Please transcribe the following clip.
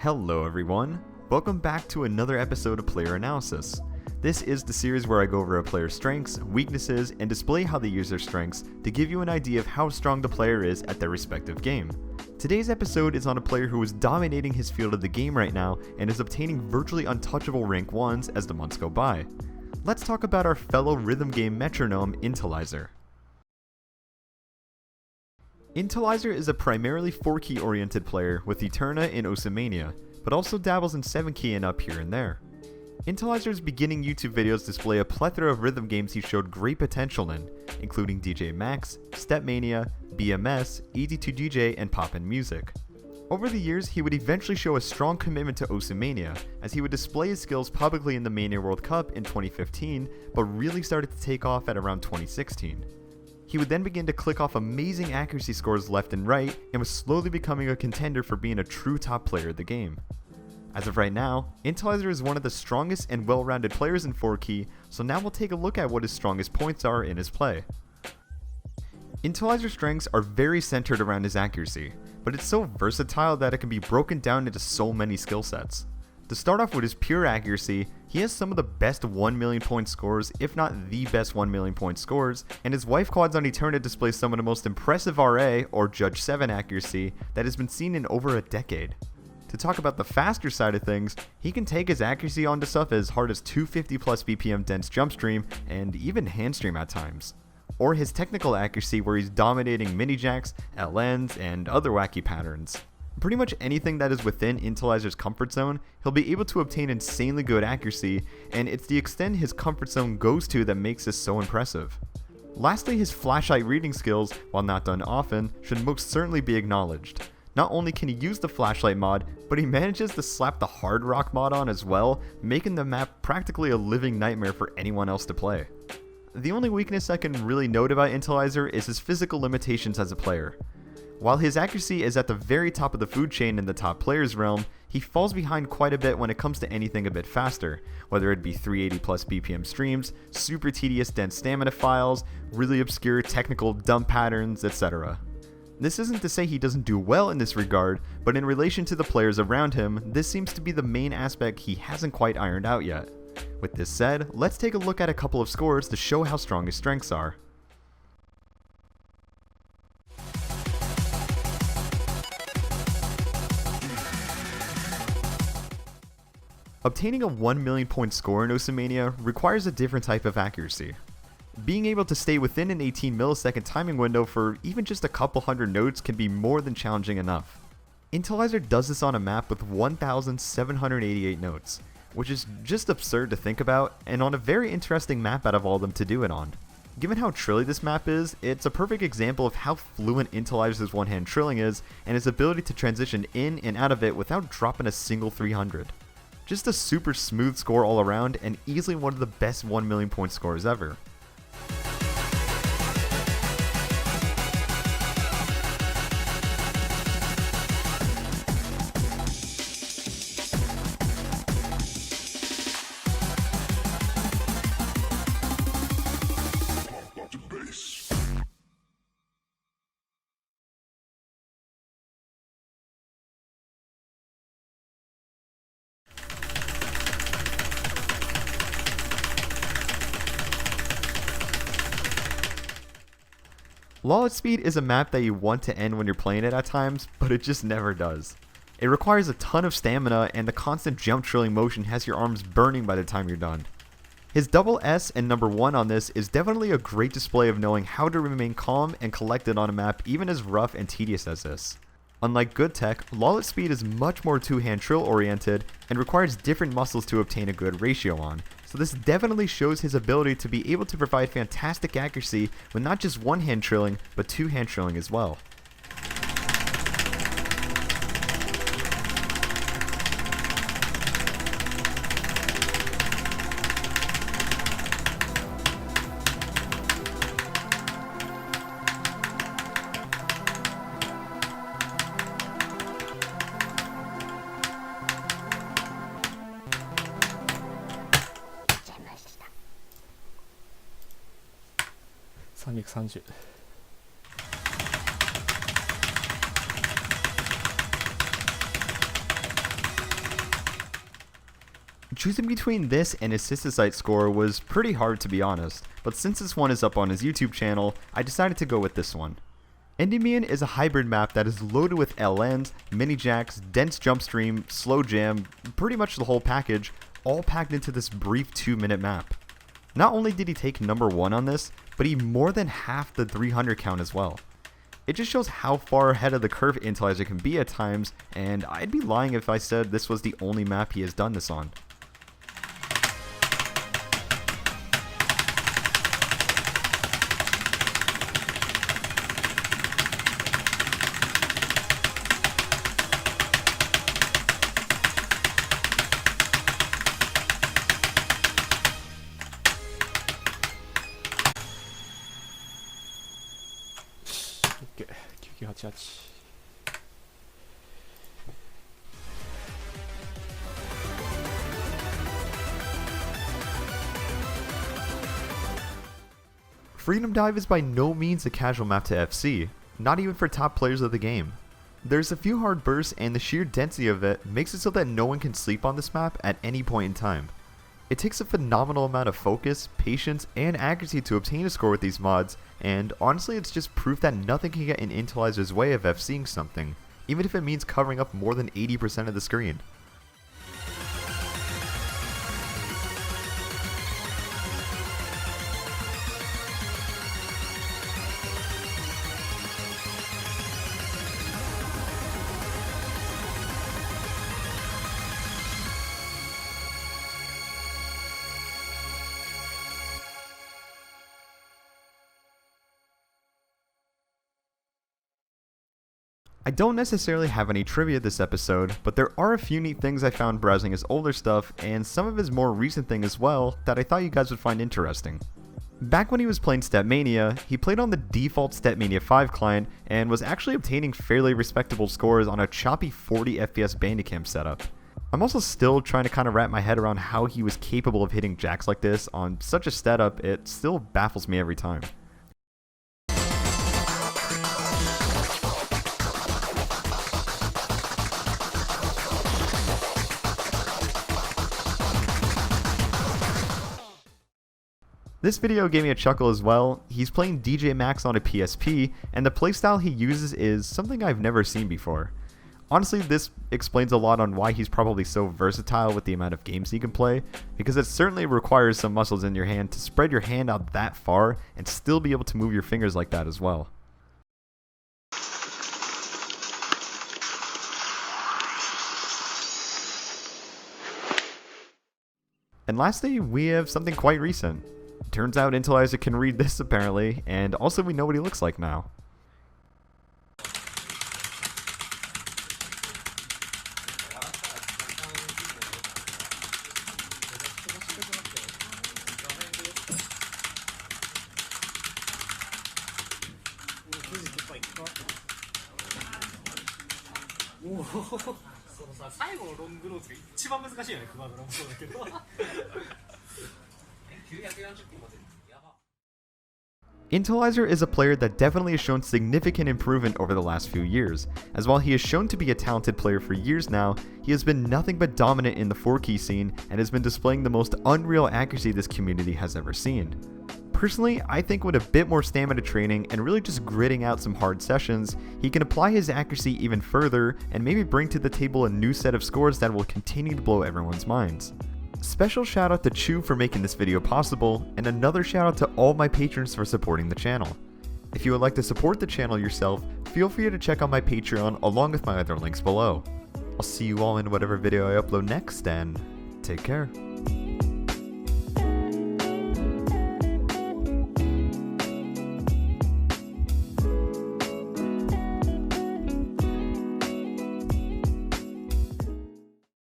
Hello everyone, welcome back to another episode of Player Analysis. This is the series where I go over a player's strengths, weaknesses, and display how they use their strengths to give you an idea of how strong the player is at their respective game. Today's episode is on a player who is dominating his field of the game right now and is obtaining virtually untouchable rank 1s as the months go by. Let's talk about our fellow rhythm game metronome, Inteliser. Inteliser is a primarily 4-key oriented player with Eterna and Osimania, but also dabbles in 7-key and up here and there. Inteliser's beginning YouTube videos display a plethora of rhythm games he showed great potential in, including DJ Max, Stepmania, BMS, ED2DJ, and Poppin' Music. Over the years, he would eventually show a strong commitment to Osimania, as he would display his skills publicly in the Mania World Cup in 2015, but really started to take off at around 2016. He would then begin to click off amazing accuracy scores left and right, and was slowly becoming a contender for being a true top player of the game. As of right now, Inteliser is one of the strongest and well-rounded players in 4-key, so now we'll take a look at what his strongest points are in his play. Inteliser's strengths are very centered around his accuracy, but it's so versatile that it can be broken down into so many skill sets. To start off with his pure accuracy, he has some of the best 1 million point scores, if not the best 1 million point scores, and his wife quads on Eterna displays some of the most impressive RA, or Judge 7 accuracy, that has been seen in over a decade. To talk about the faster side of things, he can take his accuracy onto stuff as hard as 250 plus BPM dense jump stream, and even hand stream at times. Or his technical accuracy where he's dominating mini jacks, LNs, and other wacky patterns. Pretty much anything that is within Inteliser's comfort zone, he'll be able to obtain insanely good accuracy, and it's the extent his comfort zone goes to that makes this so impressive. Lastly, his flashlight reading skills, while not done often, should most certainly be acknowledged. Not only can he use the flashlight mod, but he manages to slap the hard rock mod on as well, making the map practically a living nightmare for anyone else to play. The only weakness I can really note about Inteliser is his physical limitations as a player. While his accuracy is at the very top of the food chain in the top players realm, he falls behind quite a bit when it comes to anything a bit faster, whether it be 380 plus BPM streams, super tedious dense stamina files, really obscure technical dump patterns, etc. This isn't to say he doesn't do well in this regard, but in relation to the players around him, this seems to be the main aspect he hasn't quite ironed out yet. With this said, let's take a look at a couple of scores to show how strong his strengths are. Obtaining a 1 million point score in Osimania requires a different type of accuracy. Being able to stay within an 18 millisecond timing window for even just a couple hundred notes can be more than challenging enough. Inteliser does this on a map with 1,788 notes, which is just absurd to think about, and on a very interesting map out of all of them to do it on. Given how trilly this map is, it's a perfect example of how fluent Inteliser's one-hand trilling is, and his ability to transition in and out of it without dropping a single 300. Just a super smooth score all around, and easily one of the best 1 million point scores ever. Lawless Speed is a map that you want to end when you're playing it at times, but it just never does. It requires a ton of stamina, and the constant jump trilling motion has your arms burning by the time you're done. His double S and number 1 on this is definitely a great display of knowing how to remain calm and collected on a map even as rough and tedious as this. Unlike good tech, Lawless Speed is much more two-hand trill oriented and requires different muscles to obtain a good ratio on, so this definitely shows his ability to be able to provide fantastic accuracy with not just one-hand trilling, but two-hand trilling as well. (330) Choosing between this and his Cystosite score was pretty hard to be honest, but since this one is up on his YouTube channel, I decided to go with this one. Endiion is a hybrid map that is loaded with LNs, mini jacks, dense jump stream, slow jam, pretty much the whole package, all packed into this brief 2-minute map. Not only did he take number 1 on this, but he more than half the 300 count as well. It just shows how far ahead of the curve Inteliser can be at times, and I'd be lying if I said this was the only map he has done this on. OK 9988 Freedom Dive is by no means a casual map to FC, not even for top players of the game. There's a few hard bursts and the sheer density of it makes it so that no one can sleep on this map at any point in time. It takes a phenomenal amount of focus, patience, and accuracy to obtain a score with these mods, and honestly it's just proof that nothing can get in Inteliser's way of FCing something, even if it means covering up more than 80% of the screen. I don't necessarily have any trivia this episode, but there are a few neat things I found browsing his older stuff, and some of his more recent thing as well, that I thought you guys would find interesting. Back when he was playing Stepmania, he played on the default Stepmania 5 client, and was actually obtaining fairly respectable scores on a choppy 40 FPS Bandicam setup. I'm also still trying to kind of wrap my head around how he was capable of hitting jacks like this on such a setup, it still baffles me every time. This video gave me a chuckle as well. He's playing DJ Max on a PSP, and the playstyle he uses is something I've never seen before. Honestly, this explains a lot on why he's probably so versatile with the amount of games he can play, because it certainly requires some muscles in your hand to spread your hand out that far and still be able to move your fingers like that as well. And lastly, we have something quite recent. Turns out Inteliser can read this apparently, and also we know what he looks like now. Inteliser is a player that definitely has shown significant improvement over the last few years, as while he has shown to be a talented player for years now, he has been nothing but dominant in the 4-key scene and has been displaying the most unreal accuracy this community has ever seen. Personally, I think with a bit more stamina training and really just gritting out some hard sessions, he can apply his accuracy even further and maybe bring to the table a new set of scores that will continue to blow everyone's minds. Special shout out to chxu for making this video possible, and another shout out to all my patrons for supporting the channel. If you would like to support the channel yourself, feel free to check out my Patreon along with my other links below. I'll see you all in whatever video I upload next, and take care.